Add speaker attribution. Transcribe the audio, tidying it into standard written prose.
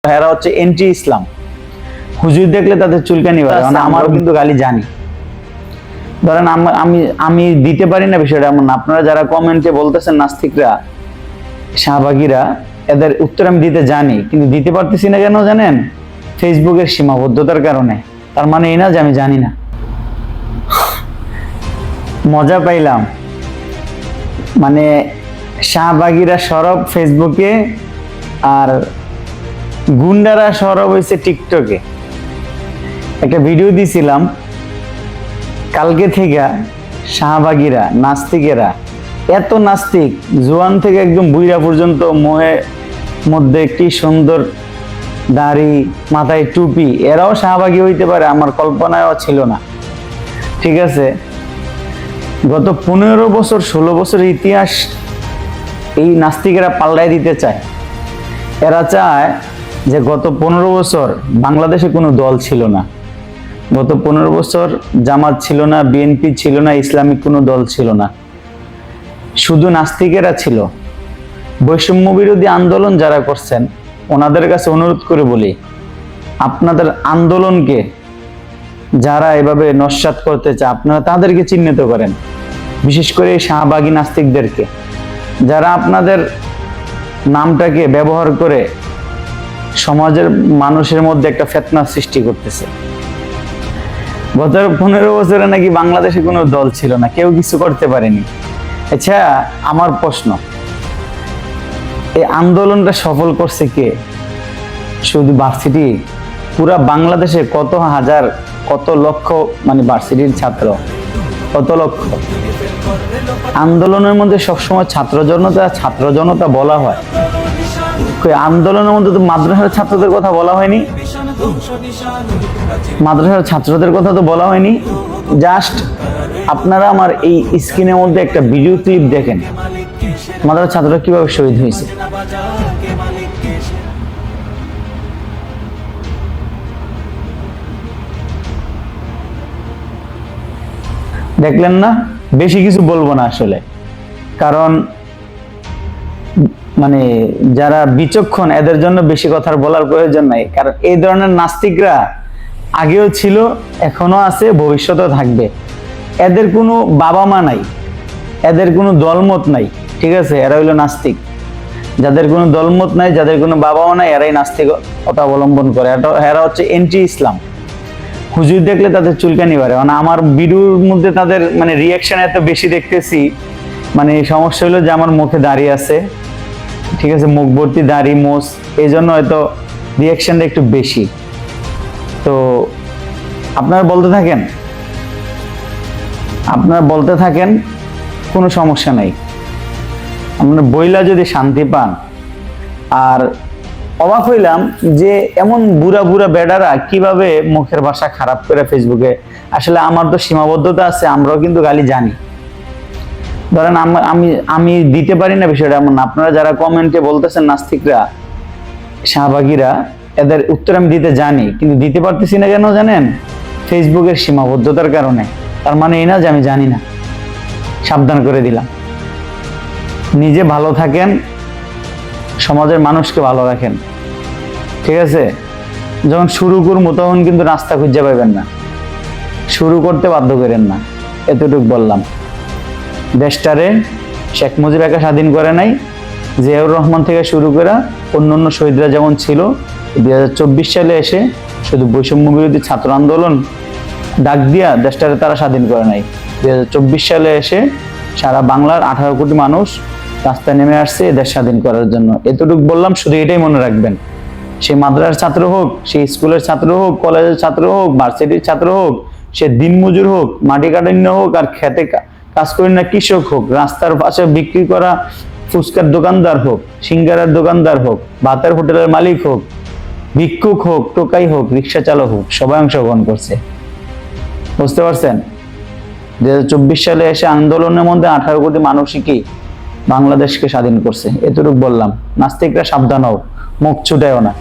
Speaker 1: এরা হচ্ছে এন্টি ইসলাম। হুজুর দেখলে তাদের চুলকানি বাড়ে, মানে আমারও কিন্তু গালি জানি। ধরেন আমি দিতে পারি না বিষয়টা এমন না। আপনারা যারা কমেন্টে বলতেছেন নাস্তিকরা, শাহবাগীরা, এদের উত্তর আমি দিতে জানি, কিন্তু দিতে পারতেছি না কেন জানেন? ফেসবুকের সীমাবদ্ধতার কারণে। তার মানে এই না যে আমি জানি না। মজা পাইলাম, মানে শাহবাগীরা সরব ফেসবুকে আর গুন্ডারা সরব হয়েছে টিকটকে। একটা ভিডিও দিছিলাম কালকে থেকে, শাহবাগীরা নাস্তিকেরা এত নাস্তিক, জোয়ান থেকে একদম বুইড়া পর্যন্ত, মোহে মধ্যে কি সুন্দর দাড়ি, মাথায় টুপি, এরাও শাহবাগী হইতে পারে আমার কল্পনায়ও ছিল না। ঠিক আছে, গত 15 বছর 16 বছরের ইতিহাস এই নাস্তিকেরা পাল্টাই দিতে চায়। এরা চায় যে গত 15 বছর বাংলাদেশে কোনো দল ছিল না, গত 15 বছর জামাত ছিল না, বিএনপি ছিল না, ইসলামিক কোনো দল ছিল না, শুধু নাস্তিকেরা ছিল। বৈষম্য বিরোধী আন্দোলন যারা করছেন ওনাদের কাছে অনুরোধ করে বলি, আপনাদের আন্দোলনকে যারা এভাবে নস্যাৎ করতে চায় আপনারা তাদেরকে চিহ্নিত করেন, বিশেষ করে এই শাহবাগী নাস্তিকদেরকে, যারা আপনাদের নামটাকে ব্যবহার করে সমাজের মানুষের মধ্যে একটা ফিতনা সৃষ্টি করতেছে। গত 15 বছরে নাকি বাংলাদেশে কোনো দল ছিল না, কেউ কিছু করতে পারেনি। আচ্ছা, আমার প্রশ্ন, এই আন্দোলনটা সফল করছে কে? শুধু ভার্সিটি? পুরা বাংলাদেশে কত হাজার, কত লক্ষ, মানে ভার্সিটির ছাত্র, কত লক্ষ। আন্দোলনের মধ্যে সবসময় ছাত্র জনতা বলা হয়, আন্দোলনের মধ্যে তো মাদ্রাসার ছাত্রদের কথা বলা হয়নি, মাদ্রাসার ছাত্রদের কথা তো বলা হয়নি। জাস্ট আপনারা আমার এই স্ক্রিনের মধ্যে একটা ভিডিও ক্লিপ দেখেন, মাদ্রাসার ছাত্ররা কিভাবে শহীদ হয়েছে। দেখলেন না? বেশি কিছু বলবো না আসলে, কারণ মানে যারা বিচক্ষণ এদের জন্য বেশি কথা বলার প্রয়োজন নাই। কারণ এই ধরনের নাস্তিকরা আগেও ছিল, এখনো আছে, ভবিষ্যতেও থাকবে। এদের কোনো বাবা মা নাই, এদের কোনো দলমত নাই। ঠিক আছে, এরা হইলো নাস্তিক। যাদের কোনো দলমত নাই, যাদের কোনো বাবা মা নাই, এরাই নাস্তিকতা অবলম্বন করে। এরা হচ্ছে এন্টি ইসলাম। হুজুর দেখলে তাদের চুলকানি বাড়ে, মানে আমার ভিডিওর মধ্যে তাদের মানে রিয়াকশন এত বেশি দেখতেছি। মানে সমস্যা হলো যে আমার মুখে দাড়ি আছে, ঠিক আছে, মুখ ভর্তি দাড়ি, মোষ, এই জন্য হয়তো রিয়াকশনটা একটু বেশি। তো আপনারা বলতে থাকেন, কোনো সমস্যা নাই। আপনার বইলা যদি শান্তি পান। আর অবাক হইলাম যে এমন বুড়া বেডারা কিভাবে মুখের ভাষা খারাপ করে ফেসবুকে। আসলে আমার তো সীমাবদ্ধতা আছে, আমরাও কিন্তু গালি জানি। ধরেন আমি দিতে পারি না বিষয়টা এমন না। আপনারা যারা কমেন্টে বলতেছেন নাস্তিকরা, শাহবাগীরা, এদের উত্তর আমি দিতে জানি, কিন্তু দিতে পারতেছি না কেন জানেন? ফেসবুকের সীমাবদ্ধতার কারণে। তার মানে এই না যে আমি জানি না। সাবধান করে দিলাম। নিজে ভালো থাকেন, সমাজের মানুষকে ভালো রাখেন। ঠিক আছে, যখন শুরু করবো তখন কিন্তু রাস্তা খুঁজে পাবেন না, শুরু করতে বাধ্য করেন না। এতটুকু বললাম। দেশটারে শেখ মুজিব একা স্বাধীন করে নাই, জিয়াউর রহমান থেকে শুরু করে অন্যান্য শহীদরা যেমন ছিল, 2024 সালে এসে শুধু বৈষম্য বিরোধী ছাত্র আন্দোলন ডাক দিয়া দেশটারে তারা স্বাধীন করে নাই। 2024 সালে এসে সারা বাংলার 18 কোটি মানুষ রাস্তায় নেমে আসছে দেশ স্বাধীন করার জন্য। এতটুকু বললাম, শুধু এটাই মনে রাখবেন। সে মাদ্রাসার ছাত্র হোক, সে স্কুলের ছাত্র হোক, কলেজের ছাত্র হোক, ভার্সিটির ছাত্র হোক, সে দিনমজুর হোক, মাটি কাটান্য হোক, আর খেতে কাজ করি না কৃষক হোক, রাস্তার পাশে বিক্রি করা ফুচকার দোকানদার হোক, সিঙ্গারার দোকানদার হোক, ভাতের হোটেলের মালিক হোক, ভিক্ষুক হোক, টোকাই হোক, রিক্সা চালক হোক, সবাই অংশগ্রহণ করছে। বুঝতে পারছেন? 2024 সালে এসে আন্দোলনের মধ্যে 18 কোটি মানুষই কি বাংলাদেশকে স্বাধীন করছে। এতটুকু বললাম। নাস্তিকরা সাবধান হও, মুখ ছুটায়ও না।